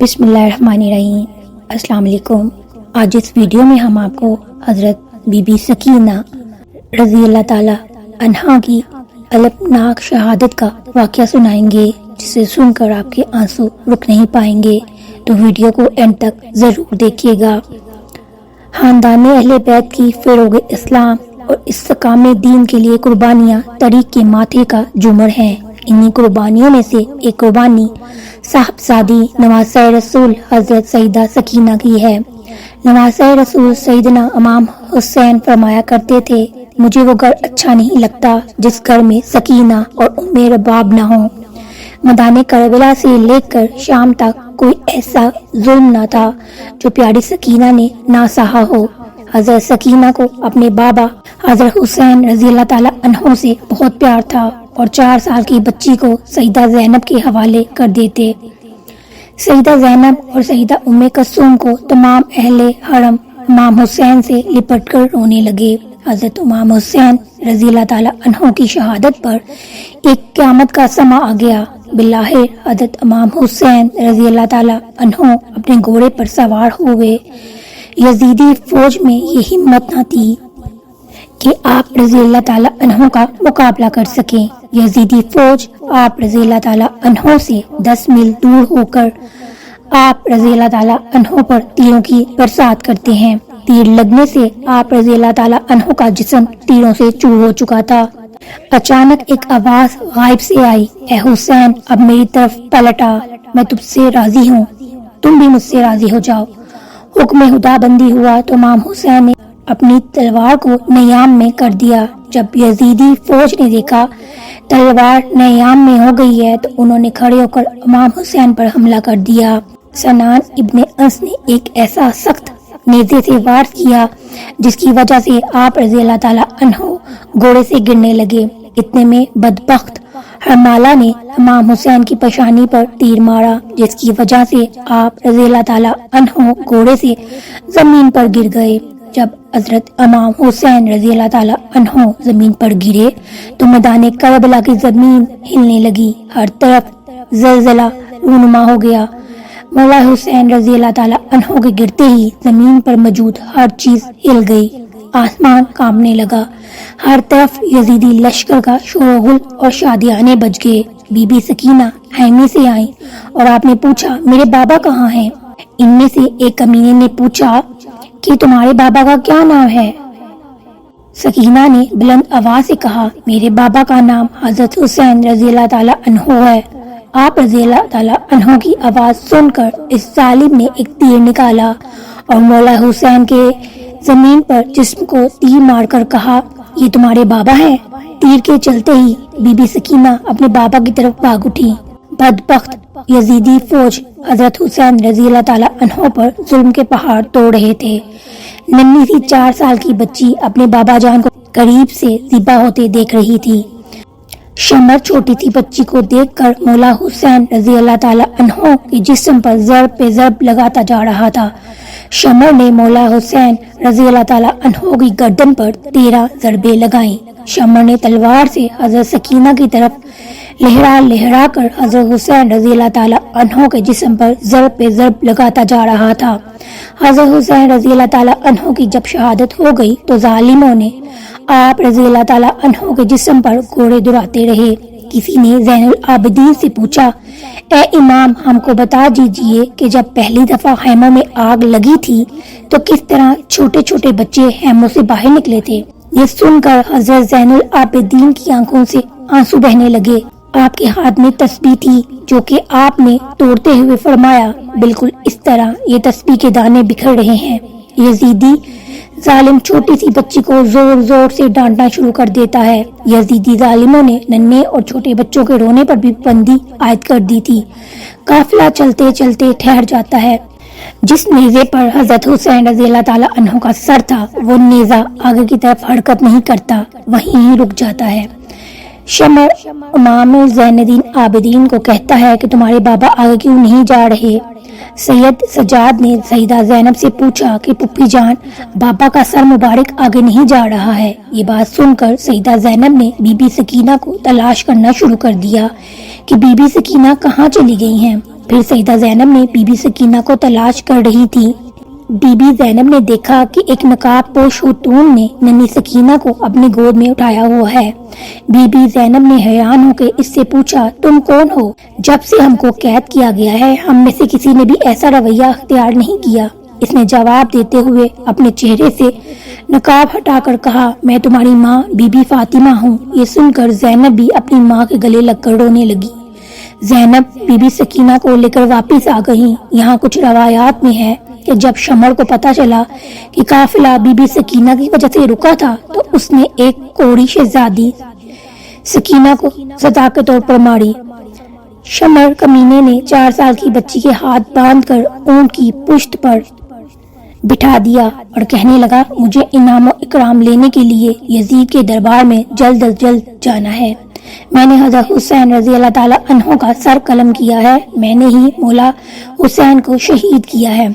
بسم اللہ الرحمن الرحیم۔ السلام علیکم۔ آج اس ویڈیو میں ہم آپ کو حضرت بی بی سکینہ رضی اللہ تعالی عنہا کی المناک شہادت کا واقعہ سنائیں گے، جسے سن کر آپ کے آنسو رک نہیں پائیں گے، تو ویڈیو کو اینڈ تک ضرور دیکھیے گا۔ خاندان اہل بیت کی فروغ اسلام اور استحکام دین کے لیے قربانیاں طریق کے ماتھے کا جمر ہیں۔ انہی قربانیوں میں سے ایک قربانی صاحبزادی نواسہ رسول حضرت سیدہ سکینہ کی ہے۔ نواسہ رسول سیدنا امام حسین فرمایا کرتے تھے، مجھے وہ گھر اچھا نہیں لگتا جس گھر میں سکینہ اور ام رباب نہ ہوں۔ میدان کربلا سے لے کر شام تک کوئی ایسا ظلم نہ تھا جو پیاری سکینہ نے نہ سہا ہو۔ حضرت سکینہ کو اپنے بابا حضرت حسین رضی اللہ تعالی عنہ سے بہت پیار تھا اور 4 سال کی بچی کو سیدہ زینب کے حوالے کر دیتے۔ سیدہ زینب اور سیدہ ام کلثوم کو تمام اہل حرم امام حسین سے لپٹ کر رونے لگے۔ حضرت امام حسین رضی اللہ تعالی عنہ کی شہادت پر ایک قیامت کا سماں آ گیا۔ بالآخر حضرت امام حسین رضی اللہ تعالی عنہ اپنے گھوڑے پر سوار ہوئے۔ یزیدی فوج میں یہ ہمت نہ تھی کہ آپ رضی اللہ تعالی عنہ کا مقابلہ کر سکیں۔ یزیدی فوج آپ رضی اللہ تعالی عنہ سے 10 میل دور ہو کر آپ رضی اللہ تعالی عنہ پر تیروں کی برسات کرتے ہیں۔ تیر لگنے سے آپ رضی اللہ تعالی عنہ کا جسم تیروں سے چور ہو چکا تھا۔ اچانک ایک آواز غائب سے آئی، اے حسین اب میری طرف پلٹا، میں تم سے راضی ہوں، تم بھی مجھ سے راضی ہو جاؤ۔ حکم خدا بندی ہوا تو امام حسین نے اپنی تلوار کو نیام میں کر دیا۔ جب یزیدی فوج نے دیکھا تلوار نیام میں ہو گئی ہے تو انہوں نے کھڑے ہو کر امام حسین پر حملہ کر دیا۔ سنان ابن انس نے ایک ایسا سخت نیزے سے وار کیا جس کی وجہ سے آپ رضی اللہ تعالی عنہ گھوڑے سے گرنے لگے۔ اتنے میں بدبخت حرمالہ نے امام حسین کی پیشانی پر تیر مارا، جس کی وجہ سے آپ رضی اللہ تعالی عنہ گھوڑے سے زمین پر گر گئے۔ جب حضرت امام حسین رضی اللہ تعالی عنہ زمین پر گرے تو میدان کربلا کی زمین ہلنے لگی، ہر طرف زلزلہ رونما ہو گیا۔ مولا حسین رضی اللہ تعالی عنہ کے گرتے ہی زمین پر موجود ہر چیز ہل گئی، آسمان کانپنے لگا، ہر طرف یزیدی لشکر کا شور و غل اور شادیانے بج گئے۔ بی بی سکینہ خیمے سے آئیں اور آپ نے پوچھا، میرے بابا کہاں ہیں؟ ان میں سے ایک کمینے نے پوچھا کہ تمہارے بابا کا کیا نام ہے؟ سکینہ نے بلند آواز سے کہا، میرے بابا کا نام حضرت حسین رضی اللہ تعالی عنہ ہے۔ آپ رضی اللہ تعالی عنہ کی آواز سن کر اس ظالم نے ایک تیر نکالا اور مولا حسین کے زمین پر جسم کو تیر مار کر کہا، یہ تمہارے بابا ہیں؟ تیر کے چلتے ہی بی بی سکینہ اپنے بابا کی طرف بھاگ اٹھی۔ بدبخت یزیدی فوج حضرت حسین رضی اللہ تعالی عنہ پر ظلم کے پہاڑ توڑ رہے تھے۔ ننھی سی 4 سال کی بچی اپنے بابا جان کو قریب سے ذبح ہوتے دیکھ رہی تھی۔ شمر چھوٹی سی بچی کو دیکھ کر مولا حسین رضی اللہ تعالی عنہ کے جسم پر ضرب پہ ضرب لگاتا جا رہا تھا۔ شمر نے مولا حسین رضی اللہ تعالی عنہ کی گردن پر 13 ضربیں لگائیں۔ شمر نے تلوار سے حضرت سکینہ کی طرف لہرا لہرا کر حضرت حسین رضی اللہ تعالی عنہ کے جسم پر ضرب پہ ضرب لگاتا جا رہا تھا۔ حضرت حسین رضی اللہ تعالی عنہ کی جب شہادت ہو گئی تو ظالموں نے آپ رضی اللہ تعالی عنہ کے جسم پر گھوڑے دوڑاتے رہے۔ کسی نے زین العابدین سے پوچھا، اے امام ہم کو بتا دیجئے کہ جب پہلی دفعہ خیموں میں آگ لگی تھی تو کس طرح چھوٹے چھوٹے بچے خیموں سے باہر نکلے تھے؟ یہ سن کر حضرت زین العابدین کی آنکھوں سے آنسو بہنے لگے۔ آپ کے ہاتھ میں تسبیح تھی جو کہ آپ نے توڑتے ہوئے فرمایا، بالکل اس طرح یہ تسبیح کے دانے بکھر رہے ہیں۔ یزیدی ظالم چھوٹی سی بچی کو زور زور سے ڈانٹنا شروع کر دیتا ہے۔ یزیدی ظالموں نے ننھے اور چھوٹے بچوں کے رونے پر بھی پابندی عائد کر دی تھی۔ قافلہ چلتے چلتے ٹھہر جاتا ہے۔ جس نیزے پر حضرت حسین رضی اللہ تعالی عنہ کا سر تھا وہ نیزہ آگے کی طرف حرکت نہیں کرتا، وہیں ہی رک جاتا ہے۔ شمر امام زین الدین عابدین کو کہتا ہے کہ تمہارے بابا آگے کیوں نہیں جا رہے؟ سید سجاد نے سیدہ زینب سے پوچھا کہ پھپھی جان بابا کا سر مبارک آگے نہیں جا رہا ہے۔ یہ بات سن کر سیدہ زینب نے بی بی سکینہ کو تلاش کرنا شروع کر دیا کہ بی بی سکینہ کہاں چلی گئی ہیں۔ پھر سیدہ زینب نے بی بی سکینہ کو تلاش کر رہی تھی۔ بی بی زینب نے دیکھا کہ ایک نقاب پوش خاتون نے ننھی سکینہ کو اپنی گود میں اٹھایا ہوا ہے۔ بی بی زینب نے حیران ہو کے اس سے پوچھا، تم کون ہو؟ جب سے ہم کو قید کیا گیا ہے ہم میں سے کسی نے بھی ایسا رویہ اختیار نہیں کیا۔ اس نے جواب دیتے ہوئے اپنے چہرے سے نقاب ہٹا کر کہا، میں تمہاری ماں بی بی فاطمہ ہوں۔ یہ سن کر زینب بھی اپنی ماں کے گلے لگ کر رونے لگی۔ زینب بی بی سکینہ کو لے کر واپس آ گئی۔ یہاں کچھ روایات میں ہے کہ جب شمر کو پتا چلا کہ قافلہ بی بی سکینہ کی وجہ سے رکا تھا تو اس نے ایک کوڑی شہزادی سکینہ کو سزا کے طور پر ماری۔ شمر کمینے نے 4 سال کی بچی کے ہاتھ باندھ کر اونٹ کی پشت پر بٹھا دیا اور کہنے لگا، مجھے انعام و اکرام لینے کے لیے یزید کے دربار میں جلد از جلد جانا ہے۔ میں نے حضرت حسین رضی اللہ تعالی عنہ کا سر قلم کیا ہے، میں نے ہی مولا حسین کو شہید کیا ہے۔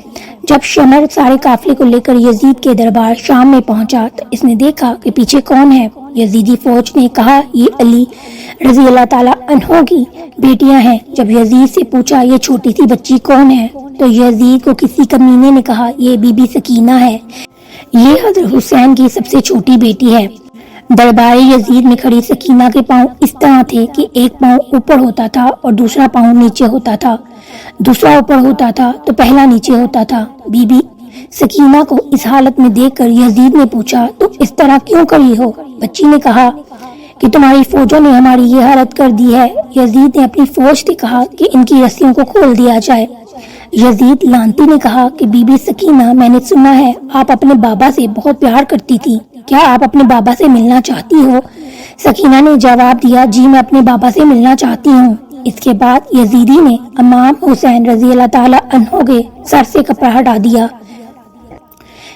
جب شمر سارے قافلے کو لے کر یزید کے دربار شام میں پہنچا تو اس نے دیکھا کہ پیچھے کون ہے۔ یزیدی فوج نے کہا، یہ علی رضی اللہ تعالی عنہ کی بیٹیاں ہیں۔ جب یزید سے پوچھا، یہ چھوٹی سی بچی کون ہے، تو یزید کو کسی کمینے نے کہا، یہ بی بی سکینہ ہے، یہ حضرت حسین کی سب سے چھوٹی بیٹی ہے۔ دربار یزید میں کھڑی سکینہ کے پاؤں اس طرح تھے کہ ایک پاؤں اوپر ہوتا تھا اور دوسرا پاؤں نیچے ہوتا تھا، دوسرا اوپر ہوتا تھا تو پہلا نیچے ہوتا تھا۔ بی بی سکینہ کو اس حالت میں دیکھ کر یزید نے پوچھا، تم اس طرح کیوں کری ہو؟ بچی نے کہا کہ تمہاری فوجوں نے ہماری یہ حالت کر دی ہے۔ یزید نے اپنی فوج سے کہا کہ ان کی رسیوں کو کھول دیا جائے۔ یزید لانتی نے کہا کہ بی بی سکینہ، میں نے سنا ہے آپ اپنے بابا سے بہت پیار کرتی تھی، کیا آپ اپنے بابا سے ملنا چاہتی ہو؟ سکینہ نے جواب دیا، جی میں اپنے بابا سے ملنا چاہتی ہوں۔ اس کے بعد یزیدی نے امام حسین رضی اللہ تعالی عنہ کے سر سے کپڑا ہٹا دیا۔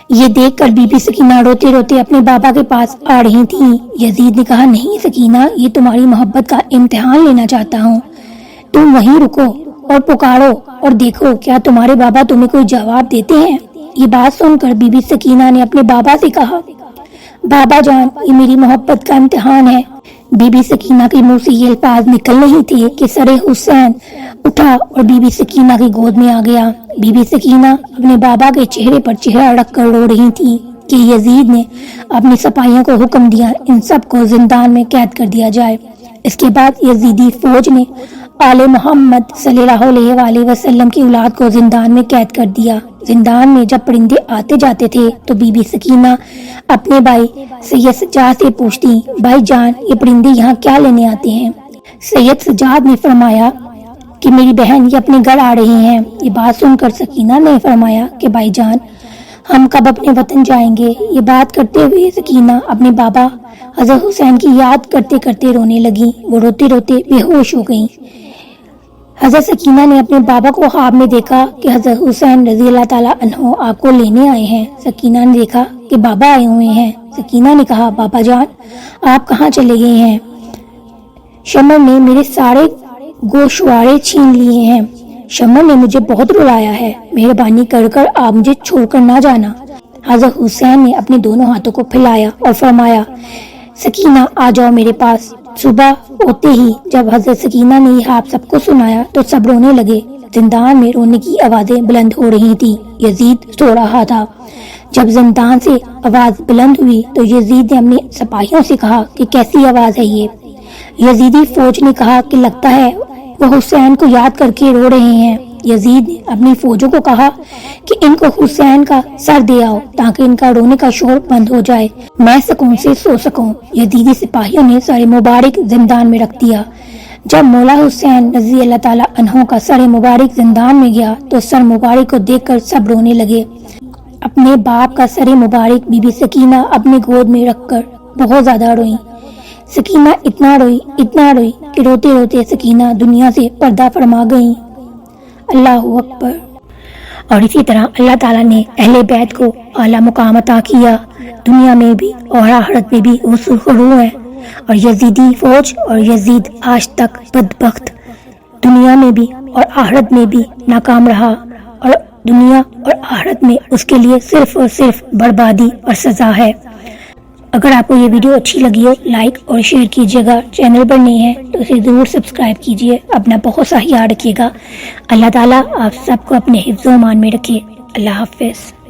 یہ دیکھ کر بی بی سکینہ روتے روتے اپنے بابا کے پاس آ رہی تھی۔ یزید نے کہا، نہیں سکینہ، یہ تمہاری محبت کا امتحان لینا چاہتا ہوں، تم وہیں رکو اور پکارو اور دیکھو کیا تمہارے بابا تمہیں کوئی جواب دیتے ہیں۔ یہ بات سن کر بی بی سکینہ نے اپنے بابا سے کہا، بابا جان، یہ میری محبت کا امتحان ہے۔ بی بی سکینہ کے منہ سے یہ الفاظ نکل نہیں تھے کہ سر حسین اٹھا اور بی بی سکینہ کی گود میں آ گیا۔ بی بی سکینہ اپنے بابا کے چہرے پر چہرہ رکھ کر رو رہی تھی کہ یزید نے اپنی سپاہیوں کو حکم دیا ان سب کو زندان میں قید کر دیا جائے۔ اس کے بعد یزیدی فوج نے آل محمد صلی اللہ علیہ وآلہ وسلم کی اولاد کو زندان میں قید کر دیا۔ زندان میں جب پرندے آتے جاتے تھے تو بی بی سکینہ اپنے بھائی سید سجاد سے پوچھتی، بھائی جان، یہ پرندے یہاں کیا لینے آتے ہیں؟ سید سجاد نے فرمایا کہ میری بہن یہ اپنے گھر آ رہی ہیں۔ یہ بات سن کر سکینہ نے فرمایا کہ بھائی جان، ہم کب اپنے وطن جائیں گے؟ یہ بات کرتے ہوئے سکینہ اپنے بابا حضرت حسین کی یاد کرتے کرتے رونے لگی۔ وہ روتے روتے بے ہوش ہو گئیں۔ حضرت سکینہ نے اپنے بابا کو خواب میں دیکھا کہ حضرت حسین رضی اللہ تعالی عنہ آپ کو لینے آئے ہیں۔ سکینہ نے دیکھا کہ بابا آئے ہوئے ہیں۔ سکینہ نے کہا، بابا جان، آپ کہاں چلے گئے ہیں؟ شمر نے میرے سارے گوشوارے چھین لیے ہیں، شمر نے مجھے بہت رلایا ہے، مہربانی کر کر آپ مجھے چھوڑ کر نہ جانا۔ حضرت حسین نے اپنے دونوں ہاتھوں کو پھیلایا اور فرمایا، سکینہ آ جاؤ میرے پاس۔ صبح ہوتے ہی جب حضرت سکینہ نے یہ خواب سب کو سنایا تو سب رونے لگے۔ زندان میں رونے کی آوازیں بلند ہو رہی تھی۔ یزید سو رہا تھا۔ جب زندان سے آواز بلند ہوئی تو یزید نے اپنے سپاہیوں سے کہا کہ کیسی آواز ہے یہ؟ یزیدی فوج نے کہا کہ لگتا ہے وہ حسین کو یاد کر کے رو رہے ہیں۔ یزید نے اپنی فوجوں کو کہا کہ ان کو حسین کا سر دے آؤ تاکہ ان کا رونے کا شور بند ہو جائے، میں سکون سے سو سکوں۔ یزیدی سپاہیوں نے سر مبارک زندان میں رکھ دیا۔ جب مولا حسین رضی اللہ تعالی عنہ کا سر مبارک زندان میں گیا تو سر مبارک کو دیکھ کر سب رونے لگے۔ اپنے باپ کا سر مبارک بی بی سکینہ اپنے گود میں رکھ کر بہت زیادہ روئی۔ سکینہ اتنا روئی کہ روتے روتے سکینہ دنیا سے پردہ فرما گئی۔ اللہ اکبر۔ اور اسی طرح اللہ تعالیٰ نے اہل بیت کو اعلیٰ مقام عطا کیا، دنیا میں بھی اور آخرت میں بھی وہ سرخرو ہیں۔ اور یزیدی فوج اور یزید آج تک بدبخت، دنیا میں بھی اور آخرت میں بھی ناکام رہا، اور دنیا اور آخرت میں اس کے لیے صرف اور صرف بربادی اور سزا ہے۔ اگر آپ کو یہ ویڈیو اچھی لگی ہو لائک اور شیئر کیجیے گا، چینل پر نہیں ہے تو اسے ضرور سبسکرائب کیجیے۔ اپنا بہت سا خیال رکھیے گا۔ اللہ تعالیٰ آپ سب کو اپنے حفظ و امان میں رکھے۔ اللہ حافظ۔